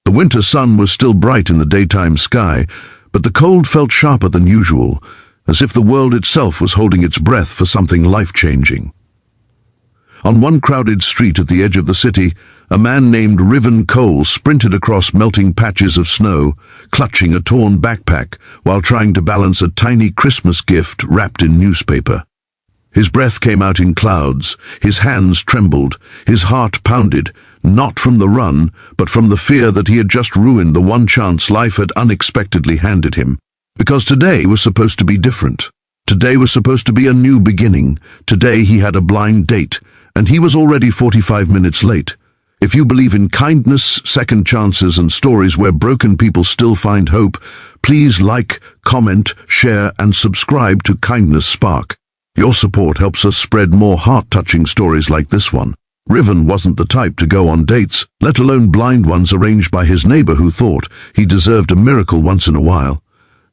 The winter sun was still bright in the daytime sky, but the cold felt sharper than usual, as if the world itself was holding its breath for something life-changing. On one crowded street at the edge of the city, a man named Riven sprinted across melting patches of snow, clutching a torn backpack while trying to balance a tiny Christmas gift wrapped in newspaper. His breath came out in clouds, his hands trembled, his heart pounded, not from the run, but from the fear that he had just ruined the one chance life had unexpectedly handed him. Because today was supposed to be different. Today was supposed to be a new beginning. Today he had a blind date, and he was already 45 minutes late. If you believe in kindness, second chances, and stories where broken people still find hope, please like, comment, share, and subscribe to Kindness Spark. Your support helps us spread more heart-touching stories like this one. Riven wasn't the type to go on dates, let alone blind ones arranged by his neighbor who thought he deserved a miracle once in a while.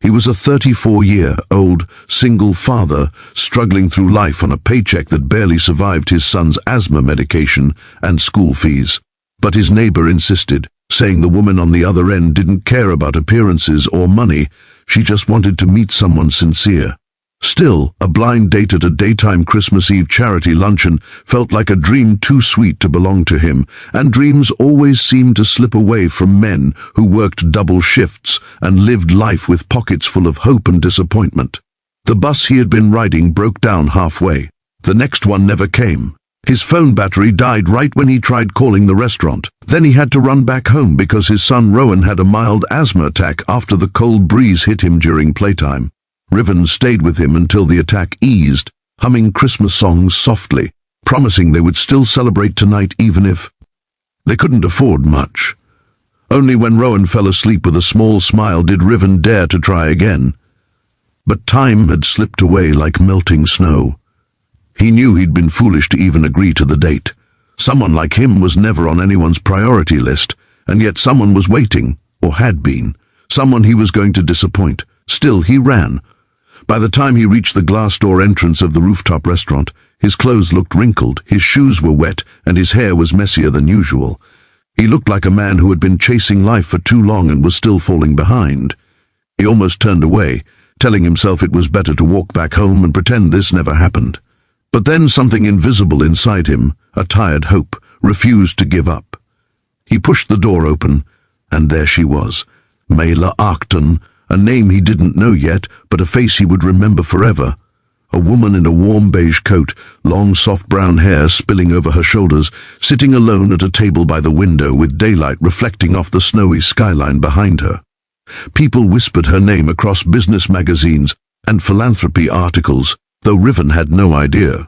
He was a 34-year-old single father struggling through life on a paycheck that barely survived his son's asthma medication and school fees. But his neighbor insisted, saying the woman on the other end didn't care about appearances or money, she just wanted to meet someone sincere. Still, a blind date at a daytime Christmas Eve charity luncheon felt like a dream too sweet to belong to him, and dreams always seemed to slip away from men who worked double shifts and lived life with pockets full of hope and disappointment. The bus he had been riding broke down halfway. The next one never came. His phone battery died right when he tried calling the restaurant. Then he had to run back home because his son Rowan had a mild asthma attack after the cold breeze hit him during playtime. Riven stayed with him until the attack eased, humming Christmas songs softly, promising they would still celebrate tonight even if they couldn't afford much. Only when Rowan fell asleep with a small smile did Riven dare to try again. But time had slipped away like melting snow. He knew he'd been foolish to even agree to the date. Someone like him was never on anyone's priority list, and yet someone was waiting, or had been. Someone he was going to disappoint. Still, he ran. By the time he reached the glass door entrance of the rooftop restaurant, his clothes looked wrinkled, his shoes were wet, and his hair was messier than usual. He looked like a man who had been chasing life for too long and was still falling behind. He almost turned away, telling himself it was better to walk back home and pretend this never happened. But then something invisible inside him, a tired hope, refused to give up. He pushed the door open, and there she was, Maela, a name he didn't know yet, but a face he would remember forever. A woman in a warm beige coat, long soft brown hair spilling over her shoulders, sitting alone at a table by the window with daylight reflecting off the snowy skyline behind her. People whispered her name across business magazines and philanthropy articles, though Riven had no idea.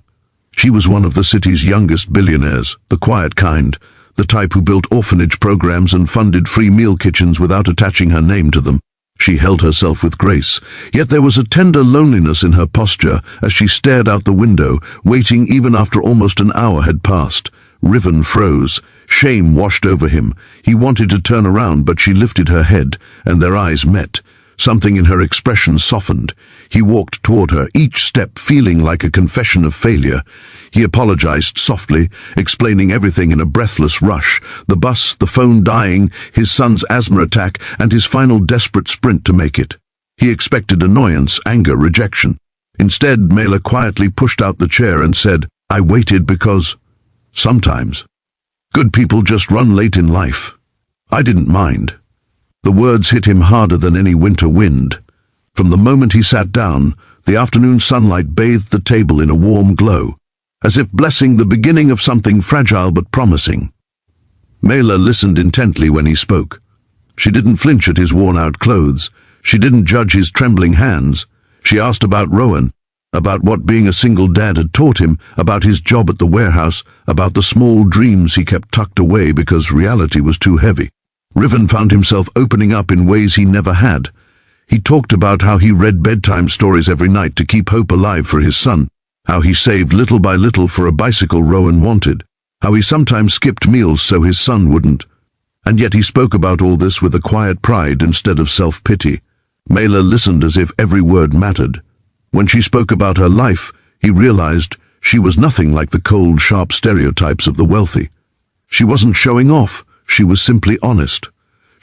She was one of the city's youngest billionaires, the quiet kind, the type who built orphanage programs and funded free meal kitchens without attaching her name to them. She held herself with grace, yet there was a tender loneliness in her posture as she stared out the window, waiting even after almost an hour had passed. Riven froze. Shame washed over him. He wanted to turn around, but she lifted her head, and their eyes met. Something in her expression softened. He walked toward her, each step feeling like a confession of failure. He apologized softly, explaining everything in a breathless rush. The bus, the phone dying, his son's asthma attack, and his final desperate sprint to make it. He expected annoyance, anger, rejection. Instead, Maela quietly pushed out the chair and said, "I waited because sometimes good people just run late in life. I didn't mind." The words hit him harder than any winter wind. From the moment he sat down, the afternoon sunlight bathed the table in a warm glow, as if blessing the beginning of something fragile but promising. Maela listened intently when he spoke. She didn't flinch at his worn-out clothes. She didn't judge his trembling hands. She asked about Rowan, about what being a single dad had taught him, about his job at the warehouse, about the small dreams he kept tucked away because reality was too heavy. Riven found himself opening up in ways he never had. He talked about how he read bedtime stories every night to keep hope alive for his son, how he saved little by little for a bicycle Rowan wanted, how he sometimes skipped meals so his son wouldn't. And yet he spoke about all this with a quiet pride instead of self-pity. Maela listened as if every word mattered. When she spoke about her life, he realized she was nothing like the cold, sharp stereotypes of the wealthy. She wasn't showing off. She was simply honest.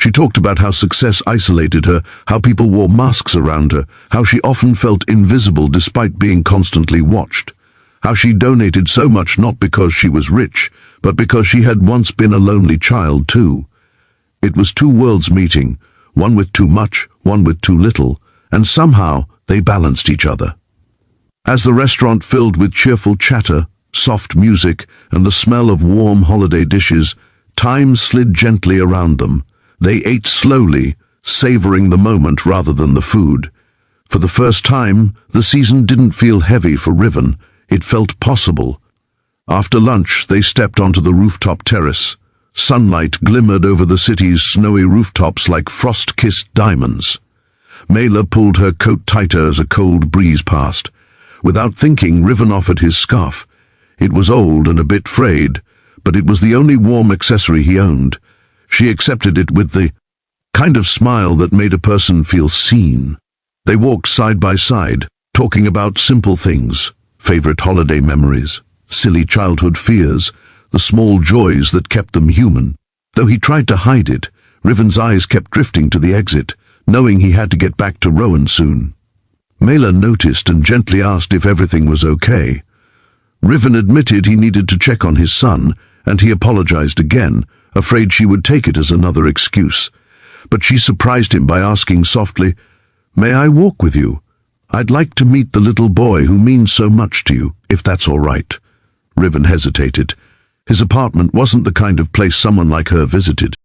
She talked about how success isolated her, how people wore masks around her, how she often felt invisible despite being constantly watched, how she donated so much not because she was rich, but because she had once been a lonely child too. It was two worlds meeting, one with too much, one with too little, and somehow they balanced each other. As the restaurant filled with cheerful chatter, soft music, and the smell of warm holiday dishes, time slid gently around them. They ate slowly, savoring the moment rather than the food. For the first time, the season didn't feel heavy for Riven. It felt possible. After lunch, they stepped onto the rooftop terrace. Sunlight glimmered over the city's snowy rooftops like frost-kissed diamonds. Maela pulled her coat tighter as a cold breeze passed. Without thinking, Riven offered his scarf. It was old and a bit frayed, but it was the only warm accessory he owned. She accepted it with the kind of smile that made a person feel seen. They walked side by side, talking about simple things, favorite holiday memories, silly childhood fears, the small joys that kept them human. Though he tried to hide it, Riven's eyes kept drifting to the exit, knowing he had to get back to Rowan soon. Maela noticed and gently asked if everything was okay. Riven admitted he needed to check on his son, and he apologized again, afraid she would take it as another excuse. But she surprised him by asking softly, "May I walk with you? I'd like to meet the little boy who means so much to you, if that's all right." Riven hesitated. His apartment wasn't the kind of place someone like her visited.